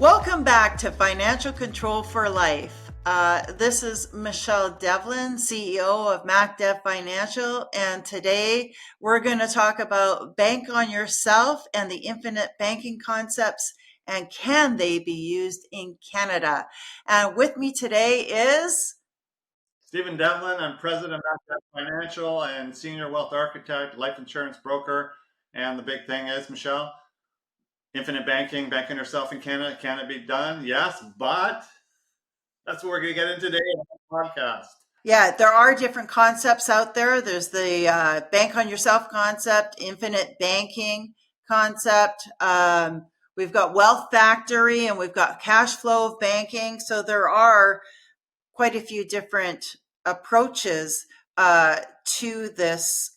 Welcome back to Financial Control for Life. This is Michelle Devlin, CEO of MacDev Financial, and today we're going to talk about bank on yourself and the infinite banking concepts and can they be used in Canada. And with me today is Stephen Devlin, I'm president of MacDev Financial and senior wealth architect, life insurance broker. And the big thing is, Michelle, infinite banking, banking yourself in Canada, can it be done? Yes, but that's what we're going to get into today on the podcast. Yeah, there are different concepts out there. There's the bank on yourself concept, infinite banking concept. We've got wealth factory and we've got cash flow of banking. So there are quite a few different approaches to this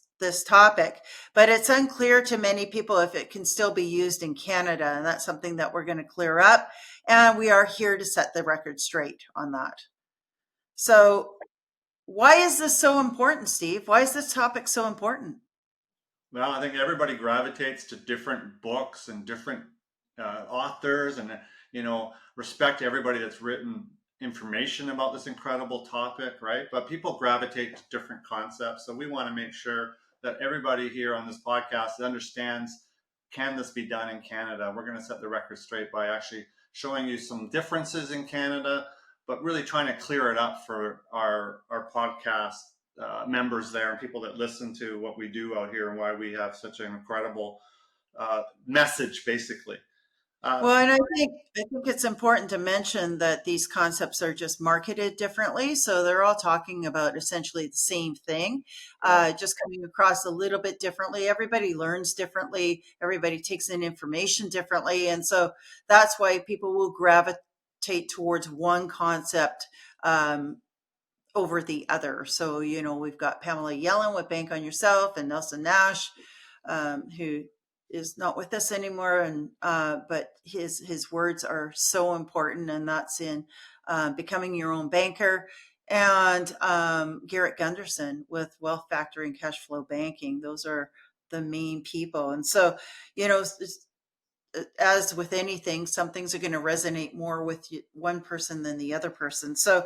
topic, but it's unclear to many people if it can still be used in Canada, and that's something that we're going to clear up. And we are here to set the record straight on that. So why is this so important, Steve? Why is this topic so important? Well, I think everybody gravitates to different books and different authors, and respect everybody that's written information about this incredible topic, right? But people gravitate to different concepts, so we want to make sure that everybody here on this podcast understands, can this be done in Canada? We're going to set the record straight by actually showing you some differences in Canada, but really trying to clear it up for our podcast members there and people that listen to what we do out here and why we have such an incredible message, basically. Uh, Well, and I think it's important to mention that these concepts are just marketed differently, so they're all talking about essentially the same thing, yeah. just coming across a little bit differently. Everybody learns differently, everybody takes in information differently, and so that's why people will gravitate towards one concept over the other. So, we've got Pamela Yellen with Bank on Yourself and Nelson Nash, who is not with us anymore. And but his words are so important, and that's in Becoming Your Own Banker. And Garrett Gunderson with Wealth Factory and Cash Flow Banking. Those are the main people. And so, as with anything, some things are going to resonate more with one person than the other person. So,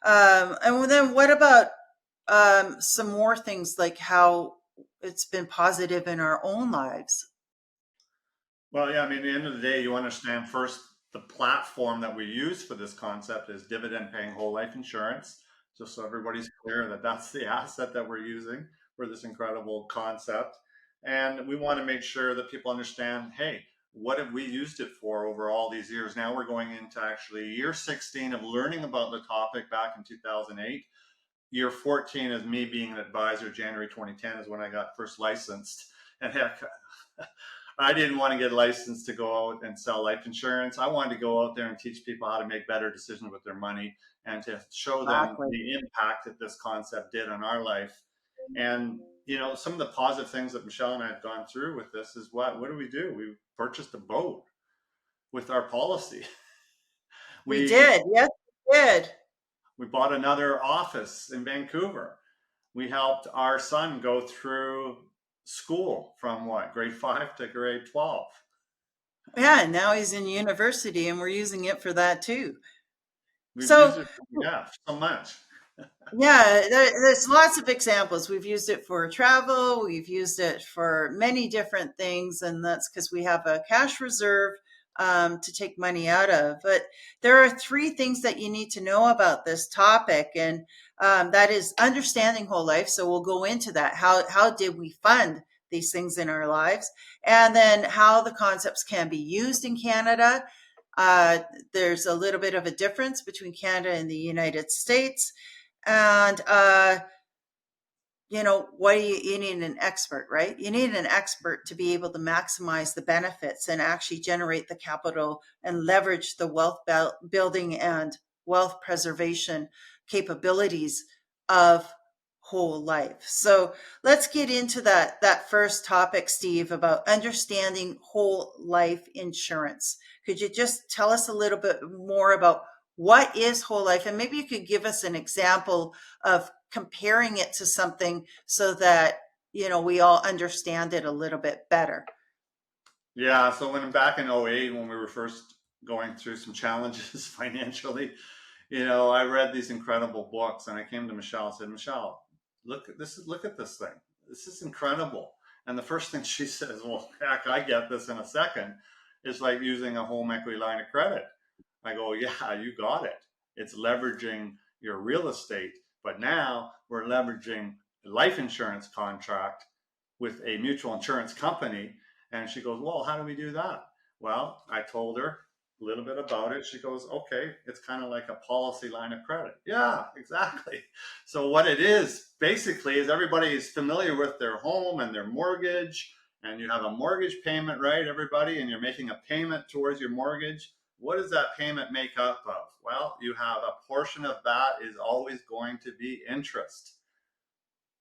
and then what about some more things like how it's been positive in our own lives? Well, yeah, I mean, at the end of the day, you understand first the platform that we use for this concept is dividend-paying whole life insurance, just so everybody's clear that that's the asset that we're using for this incredible concept. And we want to make sure that people understand, hey, what have we used it for over all these years? Now we're going into actually year 16 of learning about the topic back in 2008. Year 14 is me being an advisor. January 2010 is when I got first licensed. And heck, I didn't want to get licensed to go out and sell life insurance. I wanted to go out there and teach people how to make better decisions with their money and to show them Exactly. the impact that this concept did on our life. And some of the positive things that Michelle and I have gone through with this is what do we do? We purchased a boat with our policy. We We did. Yes, we did. we bought another office in Vancouver. We helped our son go through school from what, grade 5 to grade 12. Yeah, and now he's in university and we're using it for that too. We've used So, it, yeah, so much. yeah, there's lots of examples. We've used it for travel, we've used it for many different things, and that's because we have a cash reserve to take money out of. But there are three things that you need to know about this topic, and that is understanding whole life. So we'll go into that. How did we fund these things in our lives? And then how the concepts can be used in Canada. Uh, there's a little bit of a difference between Canada and the United States. And what do you need an expert, right? You need an expert to be able to maximize the benefits and actually generate the capital and leverage the wealth building and wealth preservation capabilities of whole life. So let's get into that first topic, Steve, about understanding whole life insurance. Could you just tell us a little bit more about what is whole life? And maybe you could give us an example of comparing it to something so that we all understand it a little bit better. Yeah, so when back in '08, when we were first going through some challenges financially, I read these incredible books, and I came to Michelle and said, Michelle, look at this thing. This is incredible. And the first thing she says, well, heck, I get this in a second. It's like using a home equity line of credit. I go, yeah, you got it. It's leveraging your real estate, but now we're leveraging a life insurance contract with a mutual insurance company. And she goes, well, how do we do that? Well, I told her a little bit about it. She goes, okay, it's kind of like a policy line of credit. Yeah, exactly. So what it is basically is everybody is familiar with their home and their mortgage, and you have a mortgage payment, right, everybody, and you're making a payment towards your mortgage. What does that payment make up of? Well, you have a portion of that is always going to be interest,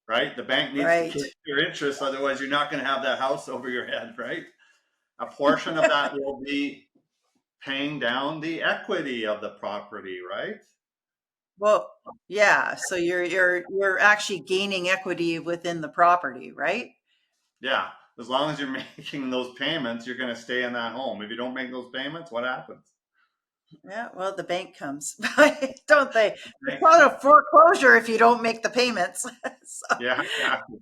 right? The bank needs to Right. keep your interest, otherwise you're not going to have that house over your head, right? A portion of that will be paying down the equity of the property, right? Well, yeah. So you're actually gaining equity within the property, right? Yeah, as long as you're making those payments, you're going to stay in that home. If you don't make those payments, what happens? Yeah. Well, the bank comes, don't they? It's Bank. called a foreclosure if you don't make the payments. So, Yeah, exactly.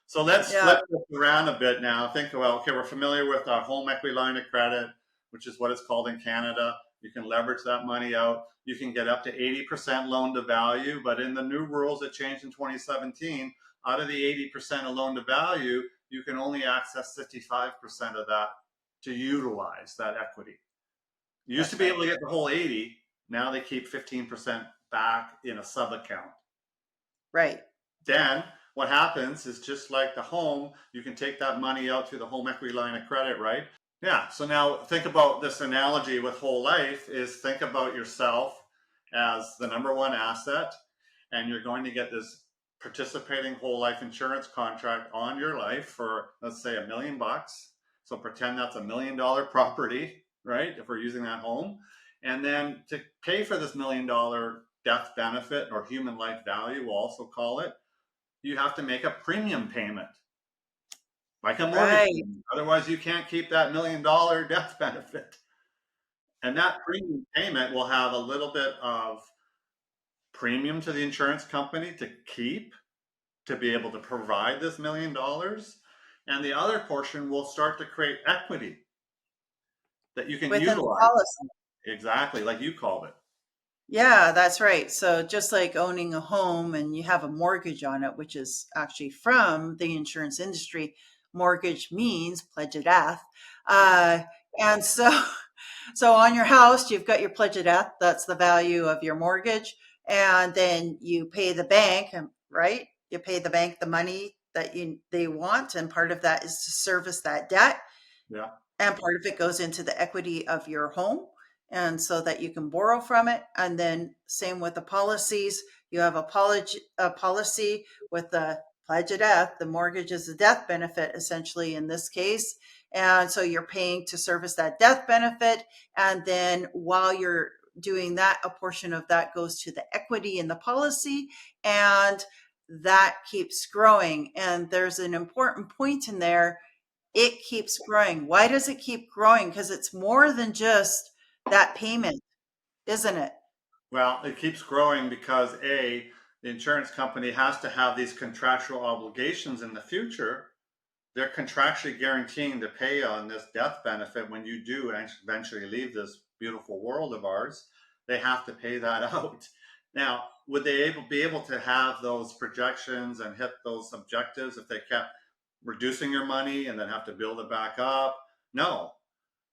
So let's yeah. flip this around a bit now. Think about, okay, we're familiar with our home equity line of credit, which is what it's called in Canada. You can leverage that money out. You can get up to 80% loan to value, but in the new rules that changed in 2017, out of the 80% of loan to value, you can only access 55% of that to utilize that equity. You used to That's be able right. to get the whole 80. Now they keep 15% back in a sub account. Right. Then what happens is, just like the home, you can take that money out through the home equity line of credit, right? Yeah. So now think about this analogy with whole life is, think about yourself as the number one asset, and you're going to get this participating whole life insurance contract on your life for, let's say, $1 million. So pretend that's $1 million property, right? If we're using that home. And then to pay for this $1 million death benefit, or human life value, we'll also call it, you have to make a premium payment, like a mortgage Right. payment. Otherwise, you can't keep that $1 million death benefit. And that premium payment will have a little bit of premium to the insurance company to keep, to be able to provide this $1 million. And the other portion will start to create equity that you can Within the utilize. policy. Exactly, like you called it. Yeah, that's right. So just like owning a home and you have a mortgage on it, which is actually from the insurance industry, mortgage means pledge of death. Uh, and so, so on your house, you've got your pledge of death. That's the value of your mortgage. And then you pay the bank, right? You pay the bank the money that they want. And part of that is to service that debt. Yeah. And part of it goes into the equity of your home, and so that you can borrow from it. And then same with the policies, you have a policy with the pledge of death. The mortgage is a death benefit essentially in this case, and so you're paying to service that death benefit. And then while you're doing that, a portion of that goes to the equity in the policy, and that keeps growing. And there's an important point in there: it keeps growing. Why does it keep growing? Because it's more than just that payment, isn't it? Well, it keeps growing because A, the insurance company has to have these contractual obligations in the future. They're contractually guaranteeing to pay on this death benefit when you do eventually leave this beautiful world of ours. They have to pay that out. Now, would they be able to have those projections and hit those objectives if they kept reducing your money and then have to build it back up? No,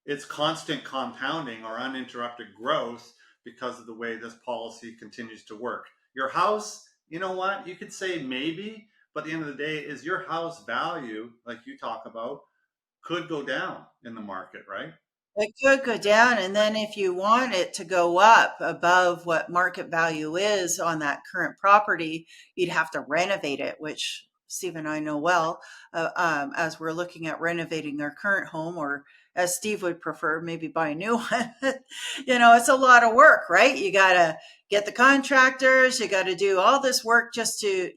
it's constant compounding or uninterrupted growth because of the way this policy continues to work. Your house, you know what? You could say maybe, but at the end of the day, is your house value, like you talk about, could go down in the market, right? It could go down, and then if you want it to go up above what market value is on that current property, you'd have to renovate it, which Steve and I know well, as we're looking at renovating our current home, or as Steve would prefer, maybe buy a new one. It's a lot of work, right? You got to get the contractors, you got to do all this work just to,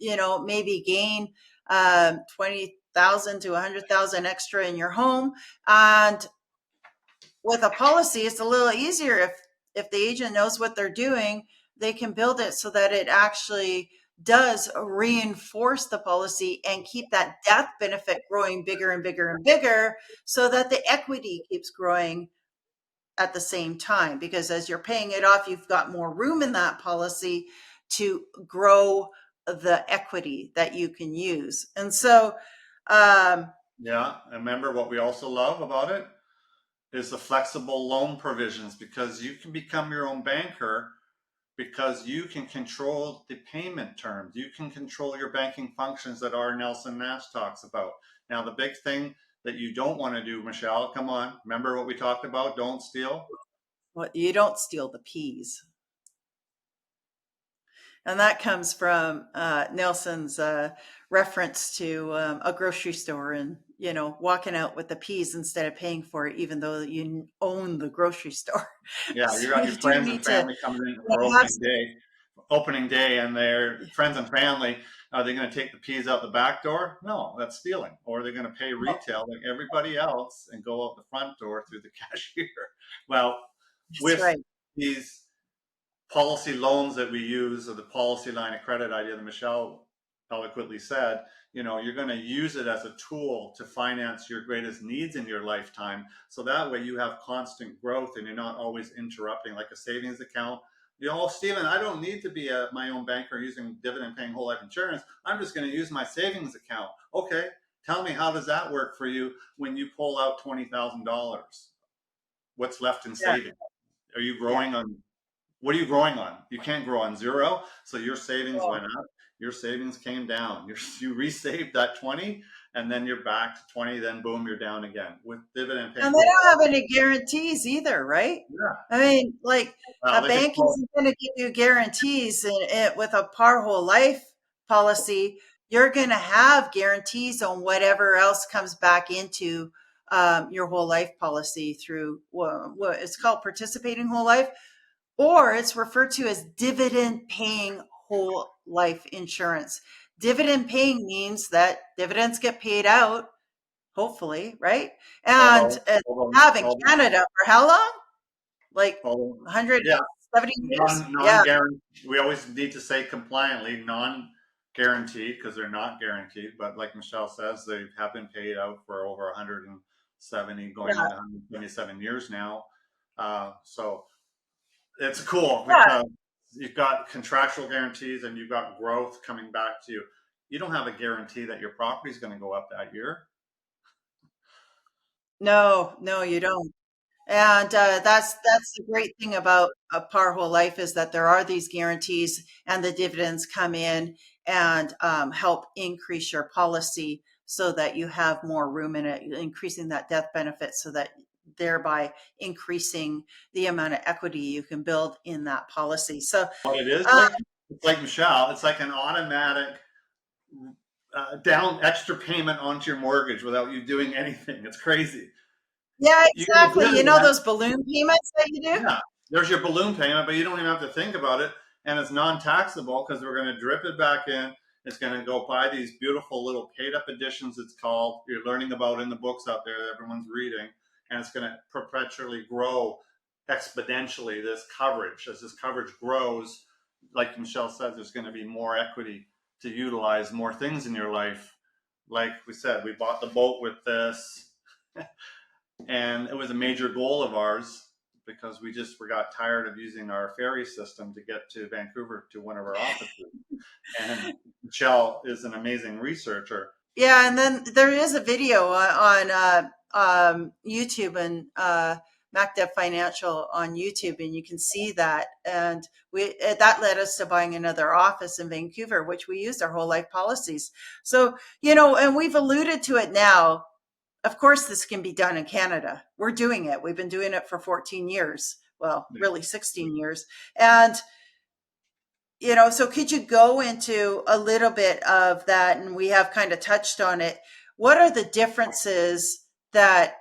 maybe gain 20,000 to 100,000 extra in your home. And with a policy, it's a little easier if the agent knows what they're doing, they can build it so that it actually does reinforce the policy and keep that death benefit growing bigger and bigger and bigger so that the equity keeps growing at the same time, because as you're paying it off, you've got more room in that policy to grow the equity that you can use. And so, Yeah, and remember what we also love about it is the flexible loan provisions, because you can become your own banker, because you can control the payment terms. You can control your banking functions that R. Nelson Nash talks about. Now, the big thing that you don't want to do, Michelle, come on, remember what we talked about? Don't steal. well, you don't steal the peas. And that comes from Nelson's reference to a grocery store and, walking out with the peas instead of paying for it, even though you own the grocery store. Yeah, you So got you your do friends and need to family coming in for have, opening day, and their friends and family, are they going to take the peas out the back door? No, that's stealing. Or they're going to pay retail like everybody else and go out the front door through the cashier. Well, that's with right. these policy loans that we use, or the policy line of credit idea that Michelle eloquently said, you're going to use it as a tool to finance your greatest needs in your lifetime. So that way you have constant growth and you're not always interrupting, like a savings account. Stephen, I don't need to be my own banker using dividend-paying whole life insurance. I'm just going to use my savings account. Okay, tell me, how does that work for you when you pull out $20,000? What's left in Yeah, savings? Are you yeah. growing on What are you growing on? You can't grow on zero. So your savings Well, went up, your savings came down. You resaved that 20, and then you're back to 20, then boom, you're down again. With dividend paying and they whole don't life, have any guarantees either, right? yeah. I mean, like Well, a they could bank call, isn't going to give you guarantees, and with a par whole life policy, you're going to have guarantees on whatever else comes back into your whole life policy through what it's called participating whole life, or it's referred to as dividend paying whole life insurance. Dividend paying means that dividends get paid out, hopefully, right? And although, have in Canada for how long? Like although, yeah, 170 years? Yeah, non-guaranteed. We always need to say compliantly non-guaranteed, because they're not guaranteed. But like Michelle says, they have been paid out for over 170, going yeah, on to 127 years now. So it's cool yeah. because you've got contractual guarantees and you've got growth coming back to you. You don't have a guarantee that your property is going to go up that year. No, no, you don't. And that's the great thing about a par whole life is that there are these guarantees, and the dividends come in and help increase your policy so that you have more room in it, increasing that death benefit, so that thereby increasing the amount of equity you can build in that policy. So, What it is uh, like, it's like Michelle, it's like an automatic down extra payment onto your mortgage without you doing anything. It's crazy. yeah, You get a exactly. You know dividend. those balloon payments that you do? Yeah, there's your balloon payment, but you don't even have to think about it, and it's non-taxable because we're going to drip it back in. It's going to go buy these beautiful little paid-up editions. It's called, you're learning about in the books out there that everyone's reading, and it's going to perpetually grow exponentially. This coverage, as this coverage grows, like Michelle said, there's going to be more equity to utilize, more things in your life. Like we said, we bought the boat with this. And it was a major goal of ours because we got tired of using our ferry system to get to Vancouver to one of our offices. And Michelle is an amazing researcher. Yeah, and then there is a video on YouTube and MacDev Financial on YouTube, and you can see that. And that led us to buying another office in Vancouver, which we used our whole life policies. So, and we've alluded to it now. Of course, this can be done in Canada. We're doing it. We've been doing it for 14 years. Well, really 16 years. And so could you go into a little bit of that? And we have kind of touched on it. What are the differences that,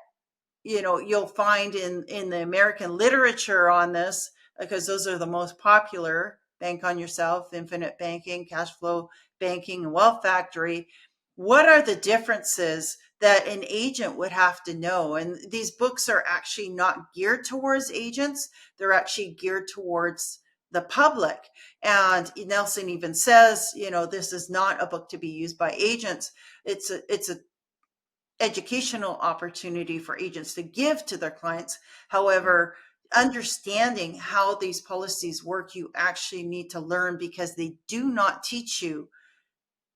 you'll find in the American literature on this? Because those are the most popular: Bank on Yourself, Infinite Banking, Cash Flow Banking, and Wealth Factory. what are the differences that an agent would have to know? And these books are actually not geared towards agents, they're actually geared towards the public. And Nelson even says, this is not a book to be used by agents. It's a educational opportunity for agents to give to their clients. However, understanding how these policies work, you actually need to learn, because they do not teach you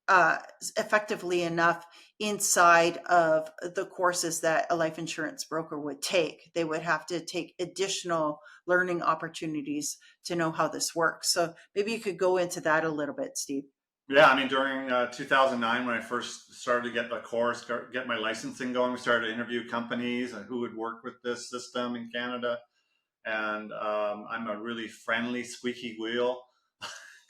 uh, effectively enough inside of the courses that a life insurance broker would take. They would have to take additional learning opportunities to know how this works. So maybe you could go into that a little bit, Steve. Yeah, I mean, during 2009, when I first started to get the course, get my licensing going, we started to interview companies and who would work with this system in Canada. And I'm a really friendly, squeaky wheel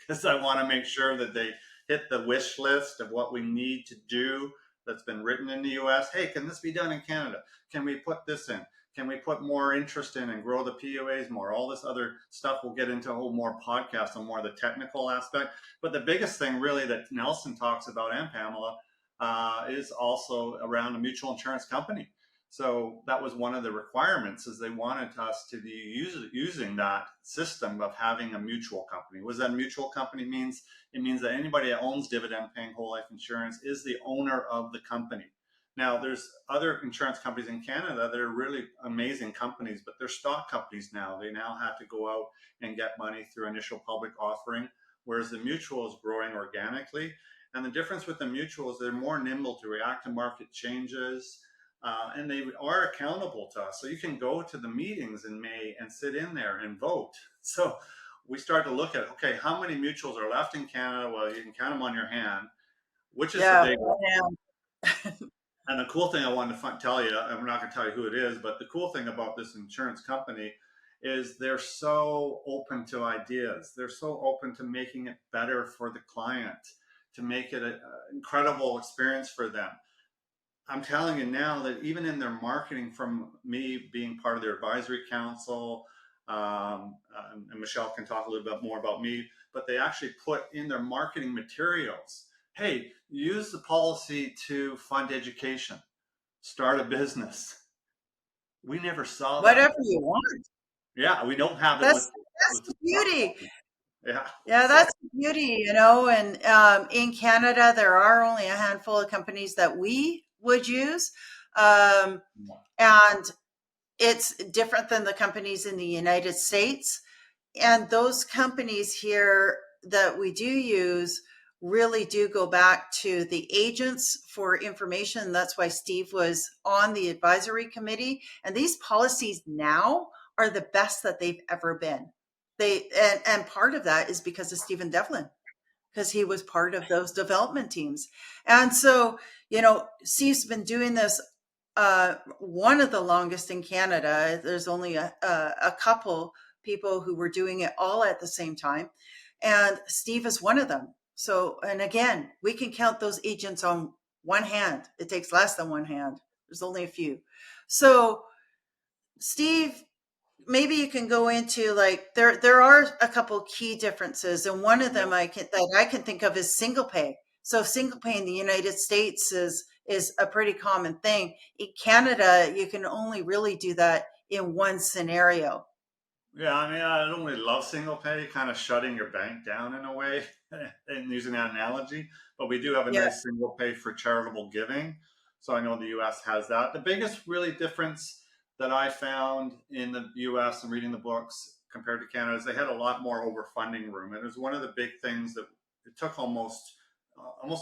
because I want to make sure that they hit the wish list of what we need to do that's been written in the US. Hey, can this be done in Canada? Can we put this in? Can we put more interest in and grow the POAs more? All this other stuff we'll get into a whole more podcast on more of the technical aspect. But the biggest thing really that Nelson talks about, and Pamela, is also around a mutual insurance company. So that was one of the requirements, is they wanted us to be using that system of having a mutual company. What does that mutual company means? It means that anybody that owns dividend-paying whole life insurance is the owner of the company. Now, there's other insurance companies in Canada that are really amazing companies, but they're stock companies now. They now have to go out and get money through initial public offering, whereas the mutual is growing organically. And the difference with the mutual is they're more nimble to react to market changes. And they are accountable to us. So you can go to the meetings in May and sit in there and vote. So we start to look at, okay, how many mutuals are left in Canada? Well, you can count them on your hand. Which is the Yeah. big one? And the cool thing I wanted to tell you, and we're not going to tell you who it is, but the cool thing about this insurance company is they're so open to ideas. They're so open to making it better for the client, to make it an incredible experience for them. I'm telling you now that even in their marketing, from me being part of their advisory council, and Michelle can talk a little bit more about me, but they actually put in their marketing materials, hey, use the policy to fund education, start a business. We never saw that. Whatever you want. Yeah, we don't have it That's with the stock beauty. companies. Yeah, Yeah, so that's the beauty, and in Canada, there are only a handful of companies that we would use. Um, and it's different than the companies in the United States. And those companies here that we do use really do go back to the agents for information. That's why Steve was on the advisory committee. And these policies now are the best that they've ever been. And part of that is because of Stephen Devlin, because he was part of those development teams. And so, Steve's been doing this one of the longest in Canada. There's only a couple people who were doing it all at the same time. And Steve is one of them. So, and again, we can count those agents on one hand. It takes less than one hand. There's only a few. So, Steve, maybe you can go into, like, there are a couple key differences, and one of them that I can think of is single pay. So single pay in the United States is a pretty common thing. In Canada, you can only really do that in one scenario. yeah, I mean, I don't really love single pay, kind of shutting your bank down in a way, and using that analogy. But we do have a Yeah. nice single pay for charitable giving. So I know the US has that. The biggest really difference that I found in the US and reading the books compared to Canada is they had a lot more overfunding room. And it was one of the big things that it took almost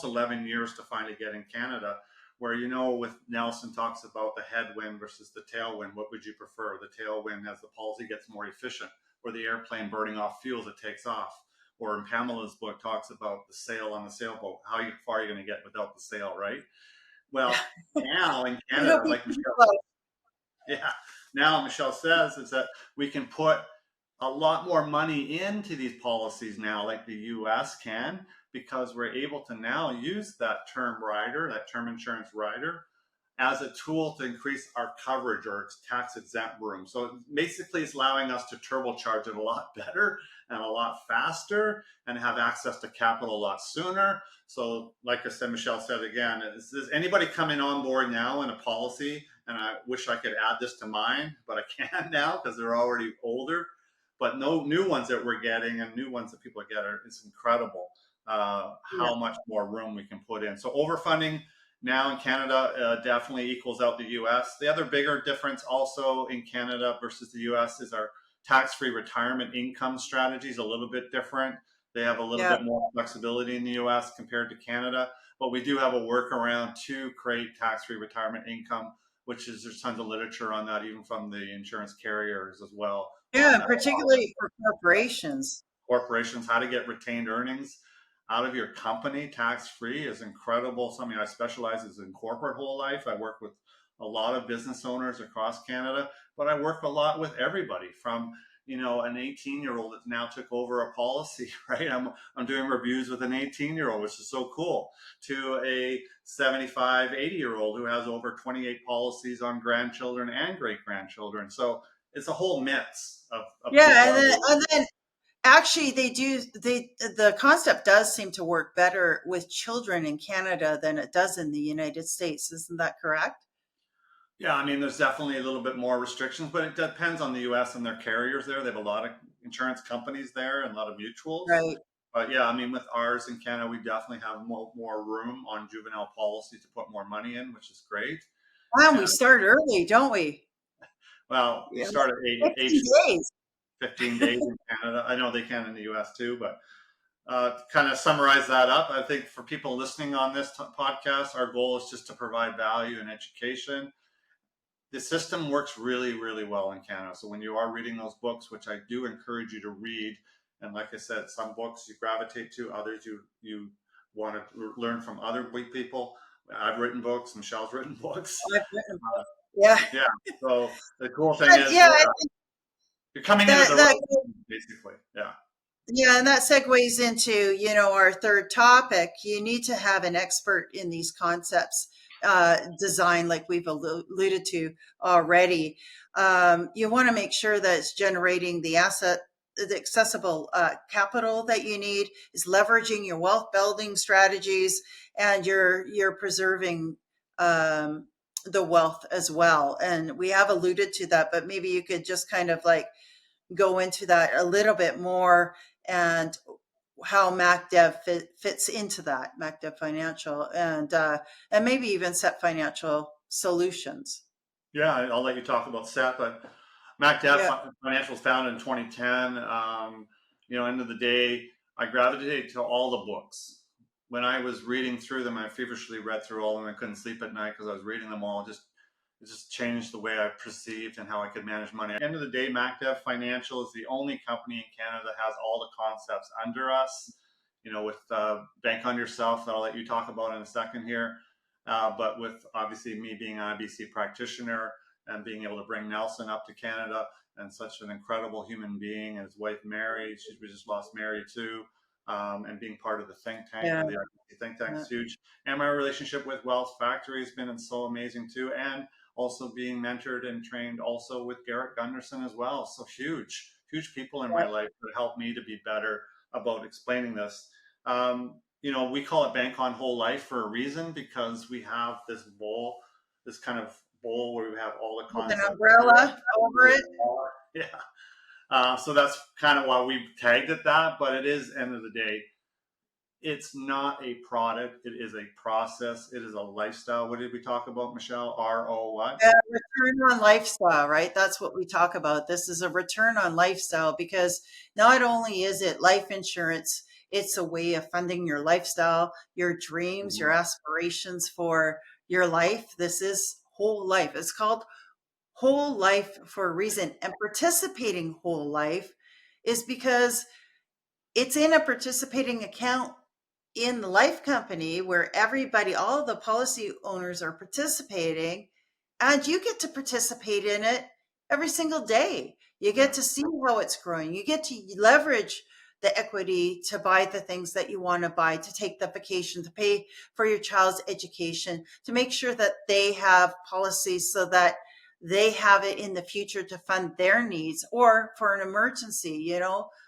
11 years to finally get in Canada, where, with Nelson talks about the headwind versus the tailwind. What would you prefer? The tailwind, as the policy gets more efficient, or the airplane burning off fuel as it takes off. Or in Pamela's book talks about the sail on the sailboat. How far are you going to get without the sail, right? Well, now in It'll Canada, be like Michelle, close. yeah, now Michelle says, is that we can put a lot more money into these policies now, like the US can, because we're able to now use that term rider, that term insurance rider, as a tool to increase our coverage or tax exempt room. So basically, it's allowing us to turbocharge it a lot better and a lot faster and have access to capital a lot sooner. So, like I said, Michelle said again, is anybody coming on board now in a policy? And I wish I could add this to mine, but I can't now because they're already older. But no new ones that we're getting and new ones that people get it's incredible Yeah. how much more room we can put in. So overfunding now in Canada definitely equals out the US. The other bigger difference also in Canada versus the US is our tax-free retirement income strategy is a little bit different. They have a little Yeah. bit more flexibility in the US compared to Canada, but we do have a workaround to create tax-free retirement income, which is there's tons of literature on that, even from the insurance carriers as well on Yeah, particularly for corporations. corporations, how to get retained earnings out of your company tax free is incredible. Something I specialize is in corporate whole life. I work with a lot of business owners across Canada, but I work a lot with everybody from an 18-year-old that now took over a policy, right? I'm doing reviews with an 18-year-old, which is so cool, to a 75, 80-year-old who has over 28 policies on grandchildren and great grandchildren. So it's a whole mix of Yeah, people. and then actually the concept does seem to work better with children in Canada than it does in the United States. Isn't that correct? Yeah, I mean, there's definitely a little bit more restrictions, but it depends on the US and their carriers there. They have a lot of insurance companies there and a lot of mutuals. Right. But yeah, I mean, with ours in Canada, we definitely have more room on juvenile policy to put more money in, which is great. And we And start early, don't we? well, you Yeah. start at 15 age days. 15 days in Canada. I know they can in the US too, but to kind of summarize that up, I think for people listening on this podcast, our goal is just to provide value and education. The system works really, really well in Canada. So when you are reading those books, which I do encourage you to read, and like I said, some books you gravitate to, others you want to learn from other people. I've written books, Michelle's written books. I've written a book. Yeah. Yeah. So the cool thing But is, yeah, yeah, you're coming into that the that right, basically. Yeah. yeah, and that segues into, our third topic. You need to have an expert in these concepts, design, like we've alluded to already. You want to make sure that it's generating the accessible capital that you need, is leveraging your wealth building strategies, and you're preserving the wealth as well. And we have alluded to that, but maybe you could just kind of like go into that a little bit more, and how MacDev fits into that, MacDev Financial, and maybe even Set Financial Solutions. Yeah, I'll let you talk about SET, but MacDev Yeah, Financial was founded in 2010. End of the day, I gravitated to all the books. When I was reading through them, I feverishly read through all of them. I couldn't sleep at night because I was reading them all. It just changed the way I perceived and how I could manage money. At the end of the day, MacDev Financial is the only company in Canada that has all the concepts under us. With Bank on Yourself, that I'll let you talk about in a second here. But with obviously me being an IBC practitioner and being able to bring Nelson up to Canada and such an incredible human being, and his wife Mary, we just lost Mary too, and being part of the think tank, yeah, the IBC think tank yeah. is huge. And my relationship with Wealth Factory has been so amazing too, and also being mentored and trained also with Garrett Gunderson as well. So huge people in my life that helped me to be better about explaining this. We call it Bank on Whole Life for a reason, because we have this kind of bowl where we have all the With an concepts. umbrella over it. Yeah. So that's kind of why we tagged it that, but it is, end of the day, it's not a product. It is a process. It is a lifestyle. What did we talk about, Michelle? RO what? Return on lifestyle, right? That's what we talk about. This is a return on lifestyle, because not only is it life insurance, it's a way of funding your lifestyle, your dreams, your aspirations for your life. This is whole life. It's called whole life for a reason. And participating whole life is because it's in a participating account in the life company, where everybody, all the policy owners are participating, and you get to participate in it every single day. You get Yeah. to see how it's growing. You get to leverage the equity to buy the things that you want to buy, to take the vacation, to pay for your child's education, to make sure that they have policies so that they have it in the future to fund their needs or for an emergency,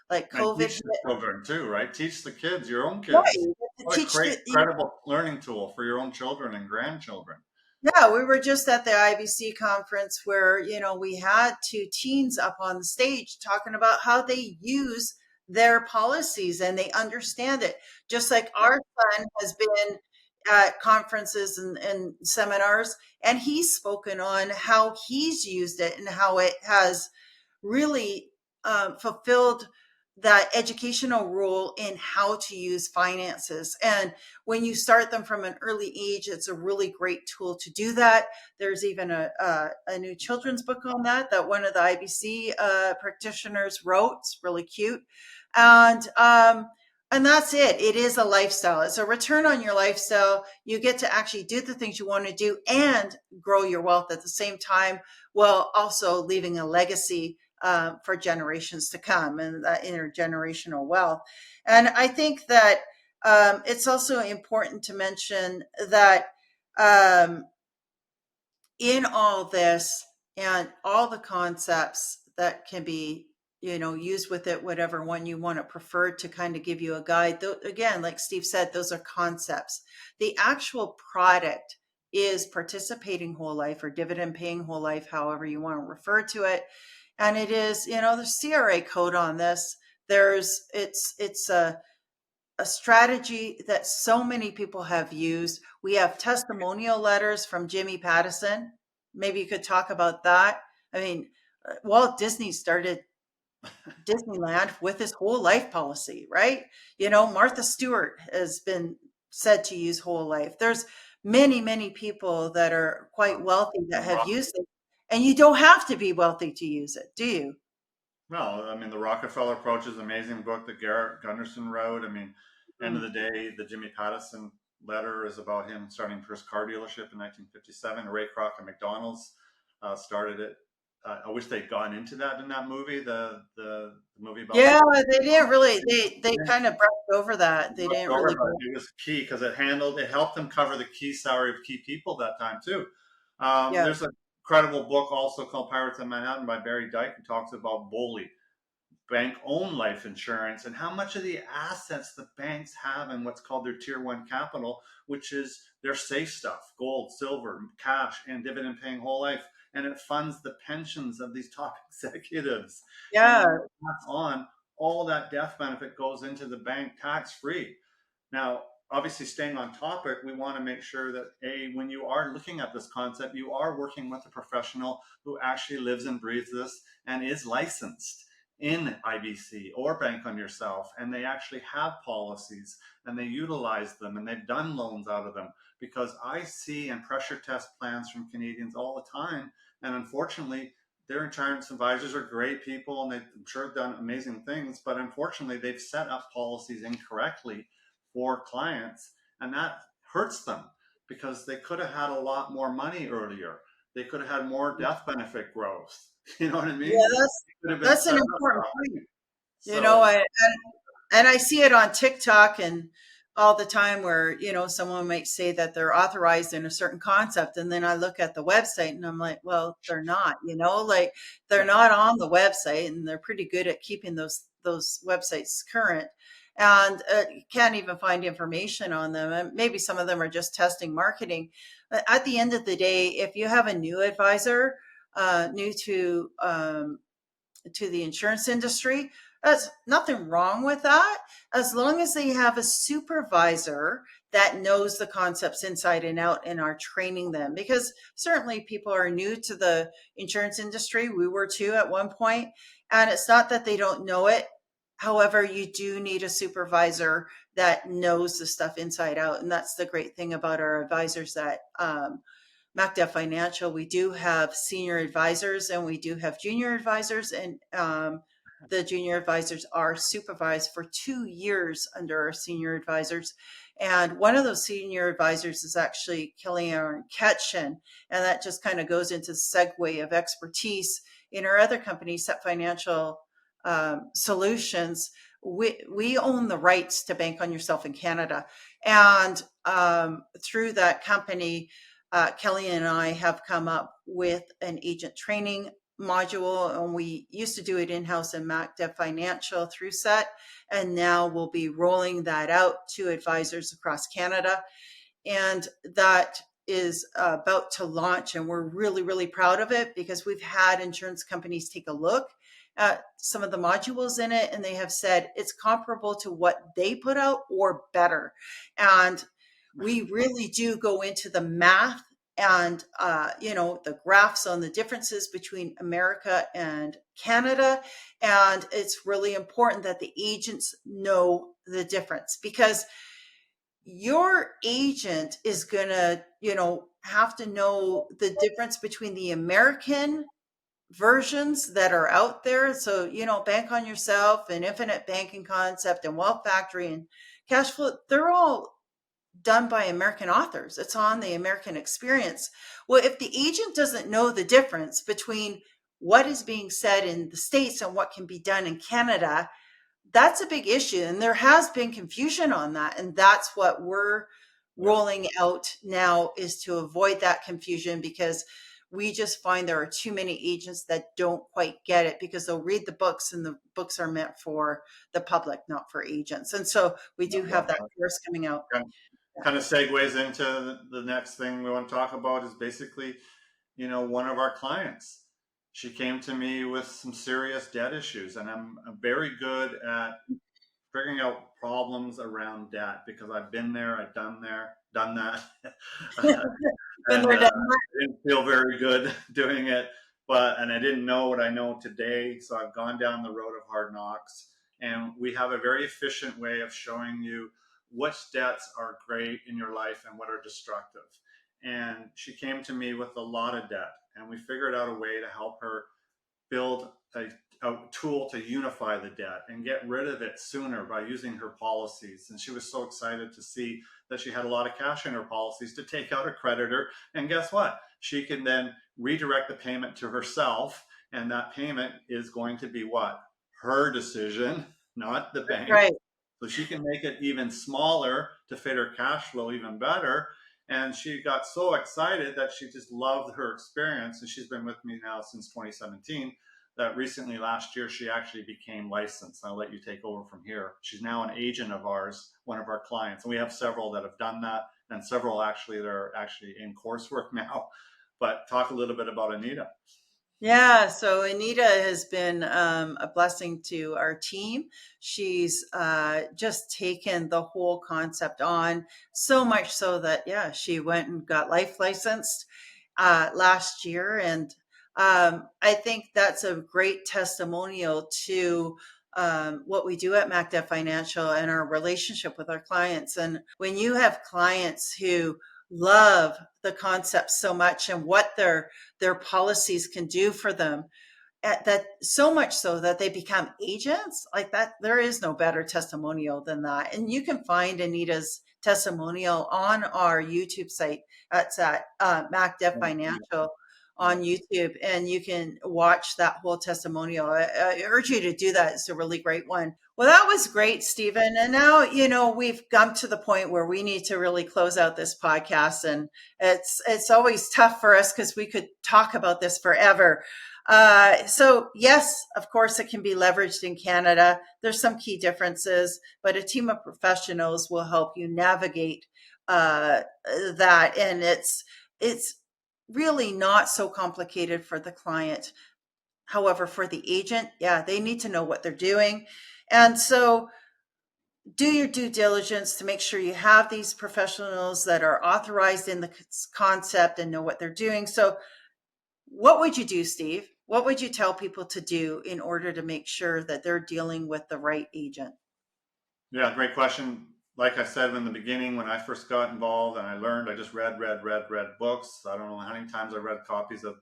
like And COVID teach the hit. children too, right? Teach the kids, your own Right. kids. To What a teach great, the, incredible learning tool for your own children and grandchildren. Yeah, we were just at the IBC conference where, we had two teens up on the stage talking about how they use their policies and they understand it. Just like our son has been at conferences and seminars, and he's spoken on how he's used it and how it has really fulfilled that educational role in how to use finances. And when you start them from an early age, it's a really great tool to do that. There's even a new children's book on that one of the IBC practitioners wrote. It's really cute. And that's it. It is a lifestyle. It's a return on your lifestyle. You get to actually do the things you want to do and grow your wealth at the same time, while also leaving a legacy for generations to come, and that intergenerational wealth. And I think that it's also important to mention that um, in all this and all the concepts that can be used with it, whatever one you want to prefer to kind of give you a guide, though, again, like Steve said, those are concepts. The actual product is participating whole life or dividend paying whole life, however you want to refer to it. And it is, the CRA code on this. It's a strategy that so many people have used. We have testimonial letters from Jimmy Pattison. Maybe you could talk about that. I mean, Walt Disney started Disneyland with his whole life policy, right? Martha Stewart has been said to use whole life. There's many, many people that are quite wealthy that have used it. And you don't have to be wealthy to use it, do you? No, I mean, the Rockefeller Approach is an amazing book that Garrett Gunderson wrote. I mean, end of Mm. the day, the Jimmy Pattison letter is about him starting first car dealership in 1957. Ray Kroc and McDonald's started it. I wish they'd gone into that in that movie, the movie about Yeah, the they didn't really, they kind of brushed over that. They didn't over, really but go. it was key because it helped them cover the key salary of key people that time too. Yeah. There's a credible book also called Pirates of Manhattan by Barry Dyke, who talks about bully bank owned life insurance and how much of the assets the banks have in what's called their tier one capital, which is their safe stuff, gold, silver, cash, and dividend paying whole life. And it funds the pensions of these top executives. And Yeah. when you pass on, all that death benefit goes into the bank tax free. Now, obviously, staying on topic, we want to make sure that when you are looking at this concept, you are working with a professional who actually lives and breathes this and is licensed in IBC or Bank on Yourself, and they actually have policies and they utilize them and they've done loans out of them. Because I see and pressure test plans from Canadians all the time, and unfortunately, their insurance advisors are great people and they've, I'm sure, done amazing things, but unfortunately, they've set up policies incorrectly for clients, and that hurts them because they could have had a lot more money earlier. They could have had more death benefit growth. You know what I Yeah, mean? It could have been that's set an up important properly. point. So, And I see it on TikTok and all the time where, someone might say that they're authorized in a certain concept. And then I look at the website and I'm like, well, they're not, like they're yeah, not on the website, and they're pretty good at keeping those websites current. And you can't even find information on them. And maybe some of them are just testing marketing. But at the end of the day, if you have a new advisor, new to the insurance industry. There's nothing wrong with that, as long as they have a supervisor that knows the concepts inside and out and are training them. Because certainly people are new to the insurance industry. We were too at one point, and it's not that they don't know it. However, you do need a supervisor that knows the stuff inside out. And that's the great thing about our advisors that MacDev Financial, we do have senior advisors and we do have junior advisors, and the junior advisors are supervised for 2 years under our senior advisors. And one of those senior advisors is actually Kellyanne Ketchen, and that just kind of goes into the segue of expertise in our other company, Set Financial Solutions. we own the rights to bank on yourself in Canada. And through that company, Kelly and I have come up with an agent training module, and we used to do it in-house in MacDev Financial through SET, and now we'll be rolling that out to advisors across Canada. And that is about to launch, and we're really, really proud of it because we've had insurance companies take a look at some of the modules in it, and they have said it's comparable to what they put out or better. And we really do go into the math and the graphs on the differences between America and Canada. And it's really important that the agents know the difference, because your agent is going to, have to know the difference between the American versions that are out there. So, Bank on Yourself and Infinite Banking Concept and Wealth Factory and Cash Flow, they're all done by American authors. It's on the American experience. Well, if the agent doesn't know the difference between what is being said in the States and what can be done in Canada, that's a big issue. And there has been confusion on that. And that's what we're rolling out now, is to avoid that confusion, because we just find there are too many agents that don't quite get it, because they'll read the books and the books are meant for the public, not for agents. And so we do have that course coming out. Kind of segues into the next thing we want to talk about is basically, one of our clients. She came to me with some serious debt issues, and I'm very good at figuring out problems around debt because I've been there, I've done that. Been And there, done that. I didn't feel very good doing it, and I didn't know what I know today. So I've gone down the road of hard knocks, and we have a very efficient way of showing you which debts are great in your life and what are destructive. And she came to me with a lot of debt, and we figured out a way to help her build a tool to unify the debt and get rid of it sooner by using her policies. And she was so excited to see that she had a lot of cash in her policies to take out a creditor. And guess what? She can then redirect the payment to herself. And that payment is going to be what? Her decision, not the bank. Right. So she can make it even smaller to fit her cash flow even better. And she got so excited that she just loved her experience. And she's been with me now since 2017. That recently, last year, she actually became licensed. I'll let you take over from here. She's now an agent of ours, one of our clients. And we have several that have done that, and several actually that are actually in coursework now. But talk a little bit about Anita. Yeah, so Anita has been a blessing to our team. She's just taken the whole concept on, so much so that, yeah, she went and got life licensed last year. And I think that's a great testimonial to what we do at MacDev Financial and our relationship with our clients. And when you have clients who love the concept so much and what their policies can do for them, at that, so much so that they become agents, like that, there is no better testimonial than that. And you can find Anita's testimonial on our YouTube site. That's at MacDev Financial on YouTube, and you can watch that whole testimonial. I urge you to do that. It's a really great one. Well, that was great, Stephen. And now, we've come to the point where we need to really close out this podcast. And it's always tough for us because we could talk about this forever. So yes, of course, it can be leveraged in Canada. There's some key differences, but a team of professionals will help you navigate that. And it's really not so complicated for the client. However, for the agent, yeah, they need to know what they're doing. And so do your due diligence to make sure you have these professionals that are authorized in the concept and know what they're doing. So what would you do, Steve? What would you tell people to do in order to make sure that they're dealing with the right agent? Yeah, great question. Like I said in the beginning, when I first got involved and I learned, I just read books. I don't know how many times I read copies of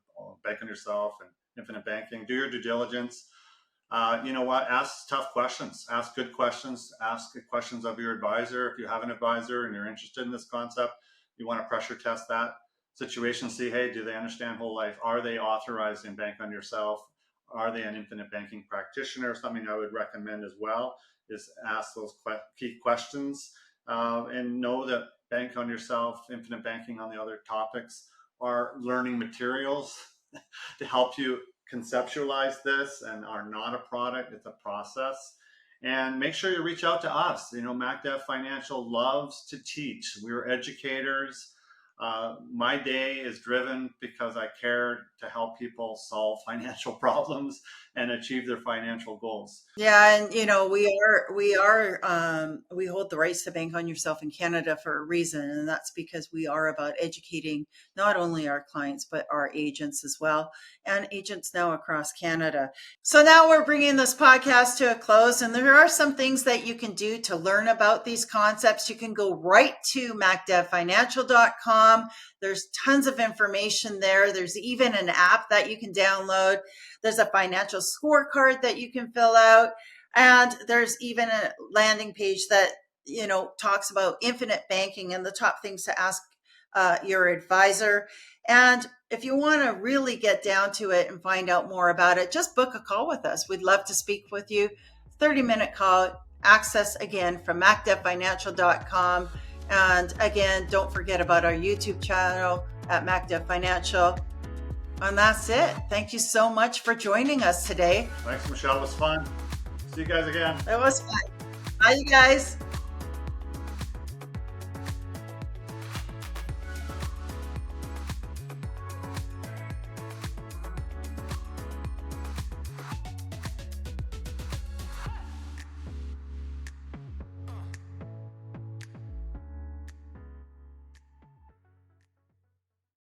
Bank on Yourself and Infinite Banking. Do your due diligence. You know what? Ask tough questions. Ask good questions. Ask the questions of your advisor. If you have an advisor and you're interested in this concept, you want to pressure test that situation. See, hey, do they understand whole life? Are they authorized in Bank on Yourself? are they an infinite banking practitioner? Something I would recommend as well is ask those key questions, and know that Bank on Yourself, Infinite Banking on the other topics are learning materials to help you conceptualize this, and are not a product, it's a process. And make sure you reach out to us. MacDev Financial loves to teach. We're educators. My day is driven because I care to help people solve financial problems and achieve their financial goals. Yeah, and we hold the rights to Bank on Yourself in Canada for a reason, and that's because we are about educating not only our clients but our agents as well, and agents now across Canada. So now we're bringing this podcast to a close, and there are some things that you can do to learn about these concepts. You can go right to MacDevFinancial.com. There's tons of information there. There's even an app that you can download. There's a financial scorecard that you can fill out. And there's even a landing page that, talks about infinite banking and the top things to ask your advisor. And if you want to really get down to it and find out more about it, just book a call with us. We'd love to speak with you. 30-minute call, access again from MacDevFinancial.com. And again, don't forget about our YouTube channel at MacDev Financial. And that's it. Thank you so much for joining us today. Thanks, Michelle. It was fun. See you guys again. It was fun. Bye, you guys.